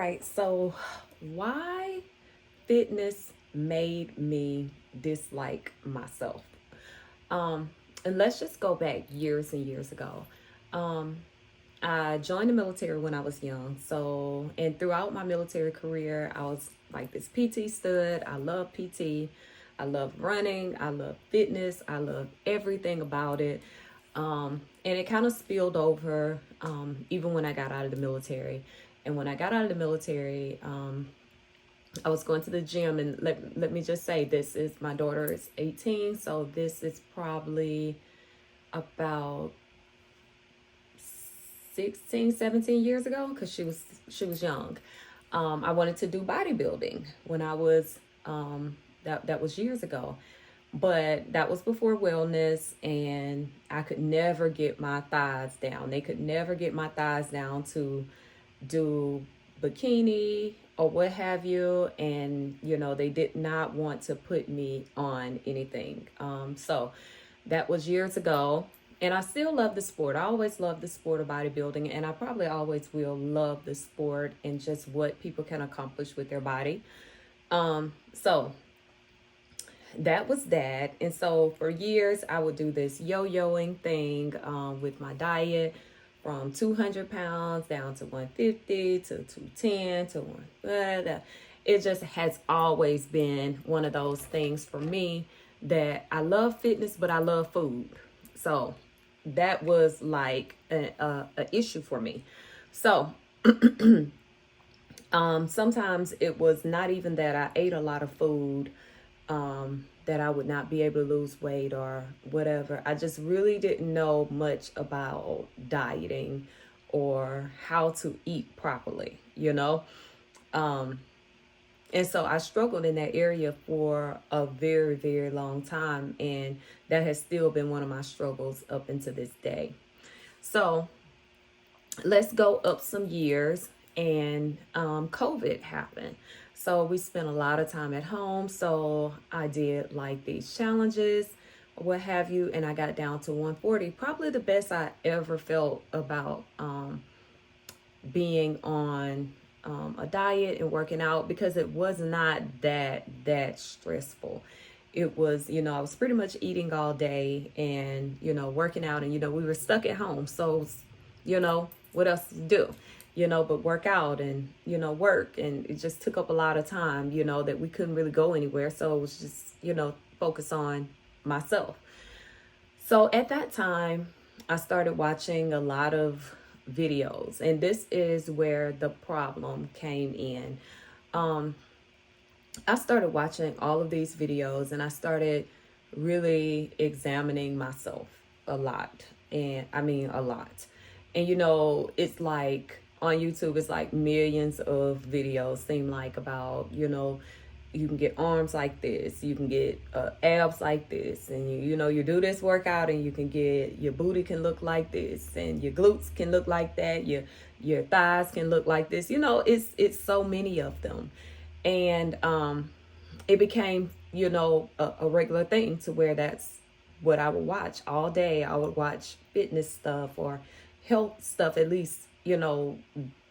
Right, so why fitness made me dislike myself? Um, and let's just go back years and years ago. Um, I joined the military when I was young. So, and throughout my military career, I was like this PT stud. I love PT. I love running. I love fitness. I love everything about it. And it kind of spilled over even when I got out of the military. And when I got out of the military, I was going to the gym, and let me just say, this is my daughter is 18, so this is probably about 16, 17 years ago, because she was young. I wanted to do bodybuilding when I was that was years ago, but that was before wellness, and I could never get my thighs down. They could never get my thighs down to do bikini or what have you, and they did not want to put me on anything. So that was years ago, and I still love the sport. I always love the sport of bodybuilding, and I probably always will love the sport and just what people can accomplish with their body. So that was that. And so for years, I would do this yo-yoing thing with my diet, from 200 pounds down to 150 to 210 to one. It just has always been one of those things for me, that I love fitness, but I love food. So that was like a issue for me. So sometimes it was not even that I ate a lot of food, that I would not be able to lose weight or whatever. I just really didn't know much about dieting or how to eat properly. And so I struggled in that area for a very, very long time. And that has still been one of my struggles up until this day. So let's go up some years, and COVID happened. So we spent a lot of time at home. So I did like these challenges, what have you, and I got down to 140. Probably the best I ever felt about being on a diet and working out, because it was not that stressful. It was, I was pretty much eating all day and working out, and we were stuck at home. So what else to do, but work out and work, and it just took up a lot of time, that we couldn't really go anywhere. So it was just focus on myself. So at that time, I started watching a lot of videos, and this is where the problem came in. I started watching all of these videos, and I started really examining myself a lot. And I mean, a lot. And it's like on YouTube, it's like millions of videos, seem like, about, you can get arms like this, you can get abs like this, and you do this workout, and you can get, your booty can look like this, and your glutes can look like that, your thighs can look like this. It's so many of them. And it became a regular thing, to where that's what I would watch all day. I would watch fitness stuff or health stuff, at least.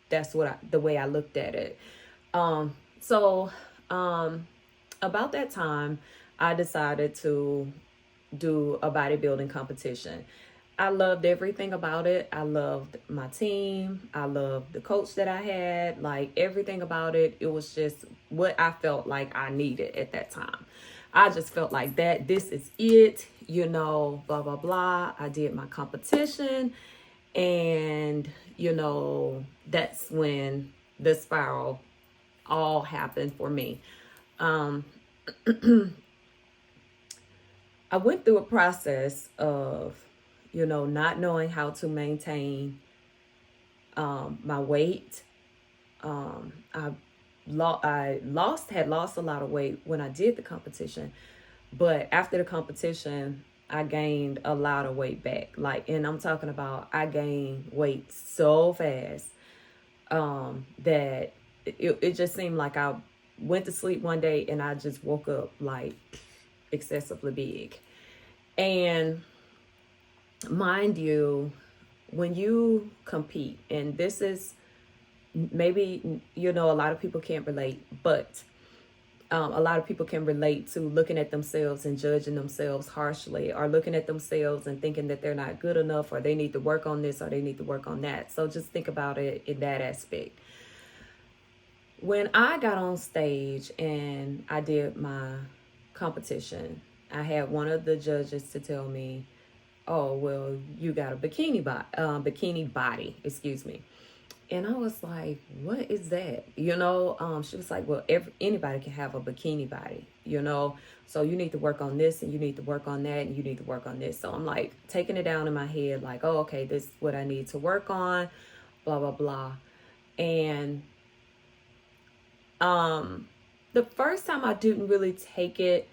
That's the way I looked at it. So about that time, I decided to do a bodybuilding competition. I loved everything about it. I loved my team. I loved the coach that I had. Like, everything about it. It was just what I felt like I needed at that time. I just felt like that. This is it, blah, blah, blah. I did my competition. And, that's when the spiral all happened for me. I went through a process of, not knowing how to maintain my weight. I had lost a lot of weight when I did the competition, but after the competition, I gained a lot of weight back. Like, and I'm talking about, I gained weight so fast that it just seemed like I went to sleep one day and I just woke up like excessively big. And mind you, when you compete, and this is maybe, you know, a lot of people can't relate, but a lot of people can relate to looking at themselves and judging themselves harshly, or looking at themselves and thinking that they're not good enough, or they need to work on this, or they need to work on that. So just think about it in that aspect. When I got on stage and I did my competition, I had one of the judges to tell me, "Oh, well, you got a bikini body, excuse me." And I was like, "What is that?" You know, she was like, "Well, anybody can have a bikini body, you know, so you need to work on this, and you need to work on that, and you need to work on this." So I'm like taking it down in my head, like, "Oh, okay, this is what I need to work on, blah, blah, blah." And the first time I didn't really take it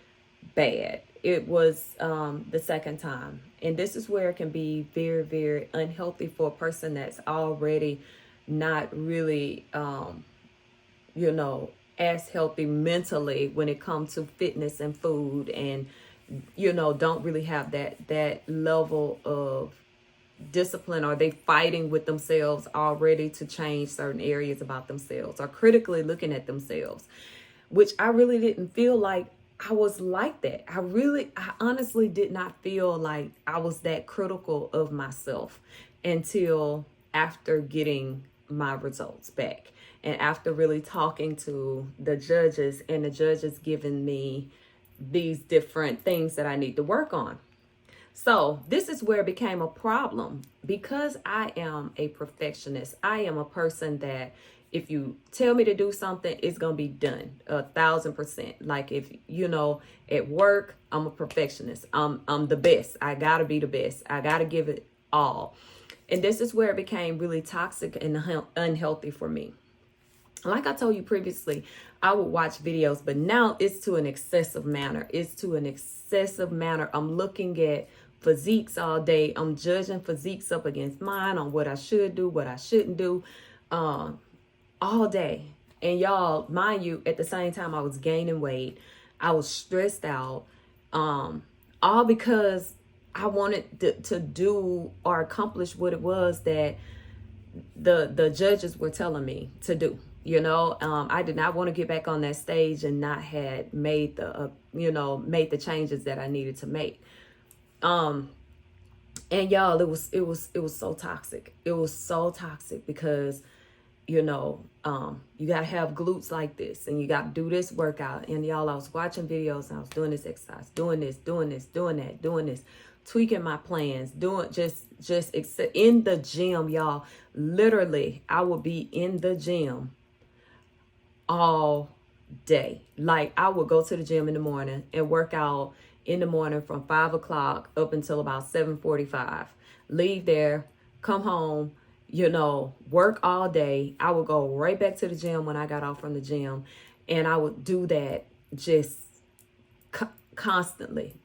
bad. It was the second time. And this is where it can be very, very unhealthy for a person that's already not really, you know, as healthy mentally when it comes to fitness and food, and, you know, don't really have that level of discipline, or they fighting with themselves already to change certain areas about themselves, or critically looking at themselves, which I really didn't feel like I was like that. I honestly did not feel like I was that critical of myself until after getting my results back, and after really talking to the judges, and the judges giving me these different things that I need to work on. So this is where it became a problem, because I am a perfectionist. I am a person that if you tell me to do something, it's going to be done 1,000%. Like, if, you know, at work, I'm a perfectionist. I'm the best. I got to be the best. I got to give it all. And this is where it became really toxic and unhealthy for me. Like I told you previously, I would watch videos, but now it's to an excessive manner. It's to an excessive manner. I'm looking at physiques all day. I'm judging physiques up against mine on what I should do, what I shouldn't do, all day. And y'all, mind you, at the same time I was gaining weight, I was stressed out, all because I wanted to do or accomplish what it was that the judges were telling me to do. You know, I did not want to get back on that stage and not had made the made the changes that I needed to make. And y'all, it was so toxic. It was so toxic because, you know, you got to have glutes like this, and you got to do this workout. And y'all, I was watching videos, and I was doing this exercise, doing this, doing that, doing this, tweaking my plans, doing just in the gym, y'all. Literally, I would be in the gym all day. Like, I would go to the gym in the morning and work out in the morning from 5 o'clock up until about 7:45. Leave there, come home, you know, work all day. I would go right back to the gym when I got off from the gym, and I would do that just constantly.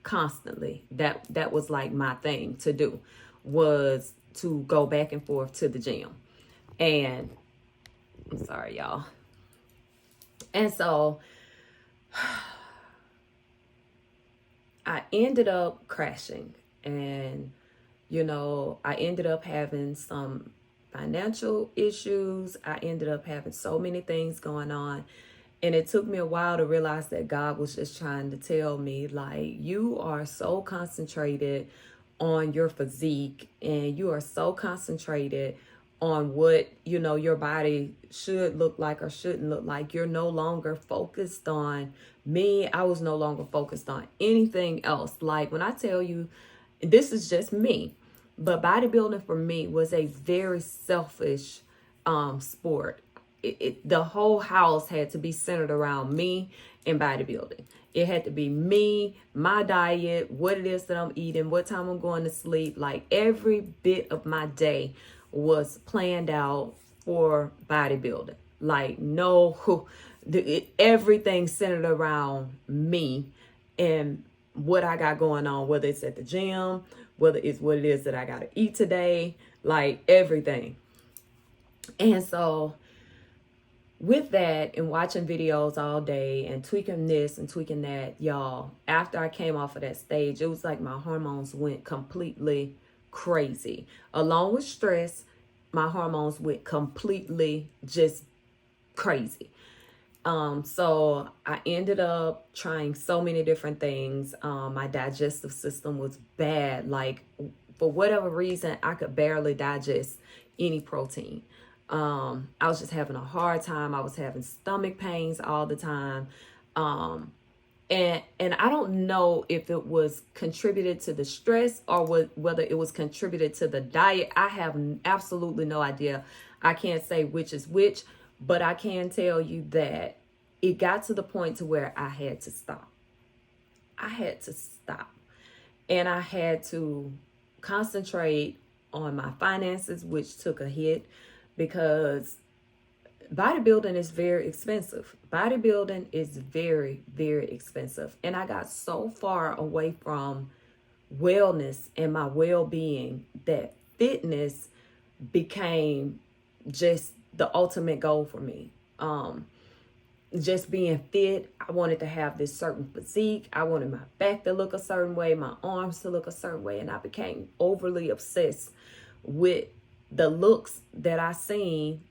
That was like my thing to do, was to go back and forth to the gym. And I'm sorry, y'all. And so I ended up crashing, and, you know, I ended up having some financial issues. I ended up having so many things going on. And it took me a while to realize that God was just trying to tell me, like, you are so concentrated on your physique, and you are so concentrated on what, you know, your body should look like or shouldn't look like. You're no longer focused on me. I was no longer focused on anything else. Like, when I tell you, this is just me, but bodybuilding for me was a very selfish sport. The whole house had to be centered around me and bodybuilding. It had to be me, my diet, what it is that I'm eating, what time I'm going to sleep. Like, every bit of my day was planned out for bodybuilding. Like, no, everything centered around me and what I got going on, whether it's at the gym, whether it's what it is that I got to eat today, like everything. And so with that, and watching videos all day and tweaking this and tweaking that, y'all, after I came off of that stage, it was like my hormones went completely crazy, along with stress my hormones went completely just crazy. So I ended up trying so many different things. My digestive system was bad. Like, for whatever reason, I could barely digest any protein. I was just having a hard time. I was having stomach pains all the time. And I don't know if it was contributed to the stress or whether it was contributed to the diet. I have absolutely no idea. I can't say which is which, but I can tell you that it got to the point to where I had to stop. I had to stop. And I had to concentrate on my finances, which took a hit because bodybuilding is very expensive. Bodybuilding is very, very expensive. And I got so far away from wellness and my well-being that fitness became just the ultimate goal for me. Just being fit, I wanted to have this certain physique. I wanted my back to look a certain way, my arms to look a certain way, and I became overly obsessed with the looks that I seen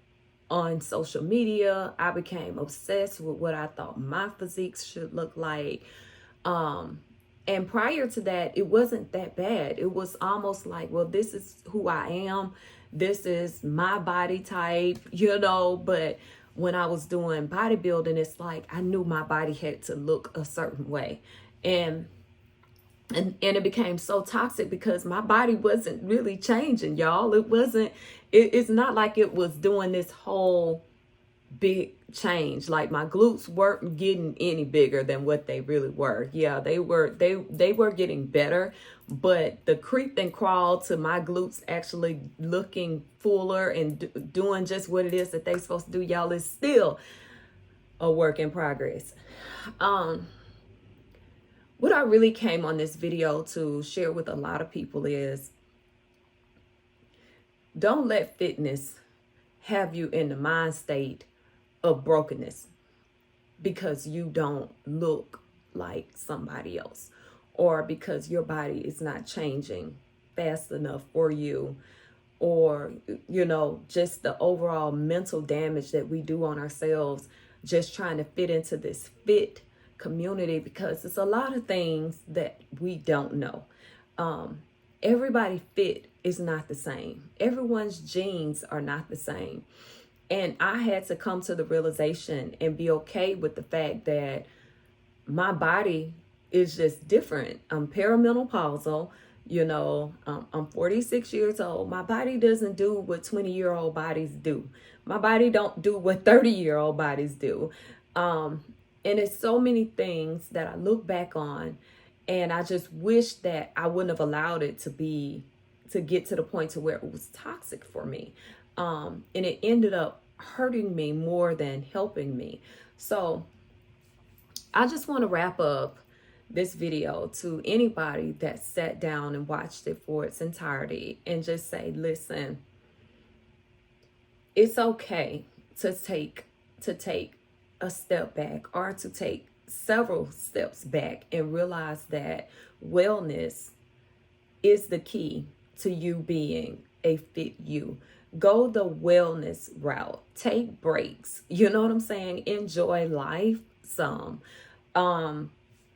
on social media. I became obsessed with what I thought my physiques should look like. And prior to that, it wasn't that bad. It was almost like, well, this is who I am. This is my body type, but when I was doing bodybuilding, it's like I knew my body had to look a certain way. And it became so toxic because my body wasn't really changing, y'all. It's not like it was doing this whole big change. Like, my glutes weren't getting any bigger than what they really were. Yeah, they were getting better, but the creep and crawl to my glutes actually looking fuller and doing just what it is that they supposed to do, y'all, is still a work in progress. What I really came on this video to share with a lot of people is, don't let fitness have you in the mind state of brokenness because you don't look like somebody else, or because your body is not changing fast enough for you, or just the overall mental damage that we do on ourselves just trying to fit into this fit community, because it's a lot of things that we don't know. Everybody fit is not the same. Everyone's genes are not the same. And I had to come to the realization and be okay with the fact that my body is just different. I'm perimenopausal, I'm 46 years old. My body doesn't do what 20-year-old bodies do. My body don't do what 30-year-old bodies do. And it's so many things that I look back on, and I just wish that I wouldn't have allowed it to get to the point to where it was toxic for me. And it ended up hurting me more than helping me. So I just want to wrap up this video to anybody that sat down and watched it for its entirety and just say, listen, it's okay to take a step back, or to take several steps back, and realize that wellness is the key to you being a fit you. Go the wellness route. Take breaks. You know what I'm saying? Enjoy life some.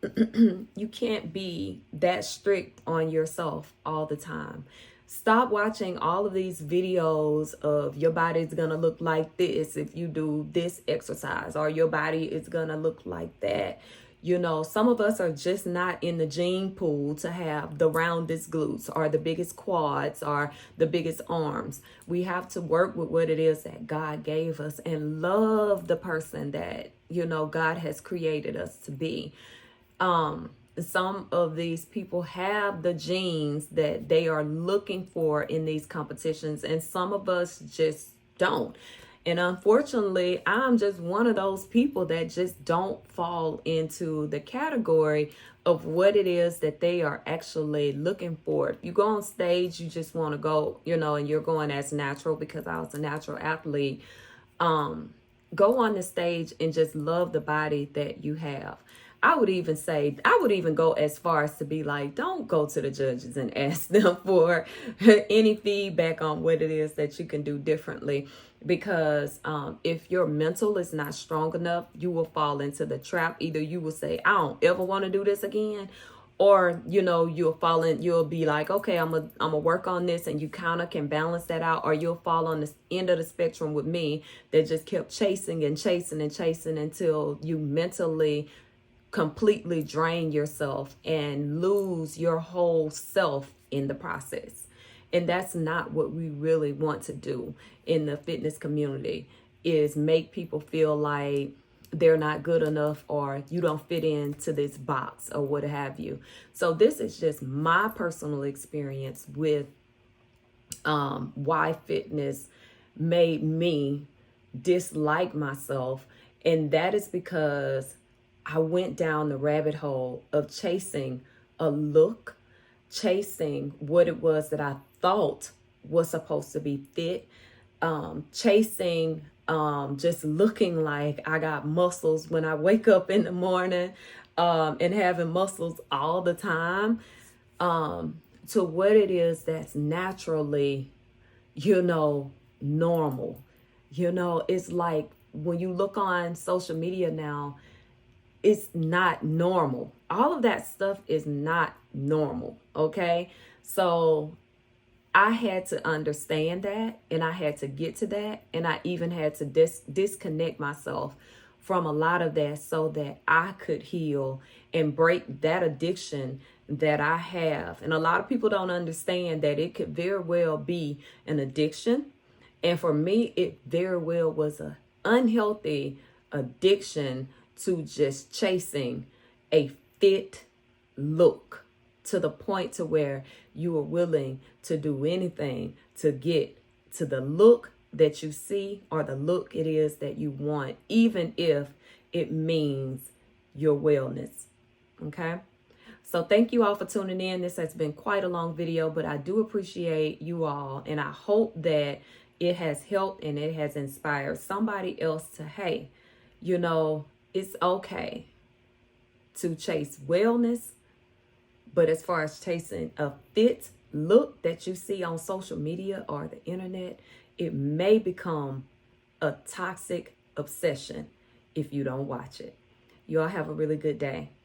You can't be that strict on yourself all the time. Stop watching all of these videos of your body's gonna look like this if you do this exercise, or your body is gonna look like that. Some of us are just not in the gene pool to have the roundest glutes or the biggest quads or the biggest arms. We have to work with what it is that God gave us and love the person that, God has created us to be. Some of these people have the genes that they are looking for in these competitions, and some of us just don't. And unfortunately, I'm just one of those people that just don't fall into the category of what it is that they are actually looking for. If you go on stage, you just want to go, and you're going as natural, because I was a natural athlete. Go on the stage and just love the body that you have. I would even say, I would even go as far as to be like, don't go to the judges and ask them for any feedback on what it is that you can do differently. Because if your mental is not strong enough, you will fall into the trap. Either you will say, I don't ever want to do this again, or you'll be like, okay, I'm gonna work on this, and you kind of can balance that out. Or you'll fall on the end of the spectrum with me, that just kept chasing and chasing and chasing until you mentally completely drain yourself and lose your whole self in the process. And that's not what we really want to do in the fitness community, is make people feel like they're not good enough, or you don't fit into this box, or what have you. So this is just my personal experience with why fitness made me dislike myself. And that is because I went down the rabbit hole of chasing a look, chasing what it was that I thought was supposed to be fit, chasing just looking like I got muscles when I wake up in the morning, and having muscles all the time, to what it is that's naturally, normal. It's like when you look on social media now, it's not normal. All of that stuff is not normal. Okay. So I had to understand that, and I had to get to that, and I even had to disconnect myself from a lot of that so that I could heal and break that addiction that I have. And a lot of people don't understand that it could very well be an addiction. And for me, it very well was an unhealthy addiction to just chasing a fit look, to the point to where you are willing to do anything to get to the look that you see, or the look it is that you want, even if it means your wellness. Okay. So thank you all for tuning in. This has been quite a long video, but I do appreciate you all. And I hope that it has helped and it has inspired somebody else to, hey, it's okay to chase wellness. But as far as chasing a fit look that you see on social media or the internet, it may become a toxic obsession if you don't watch it. You all have a really good day.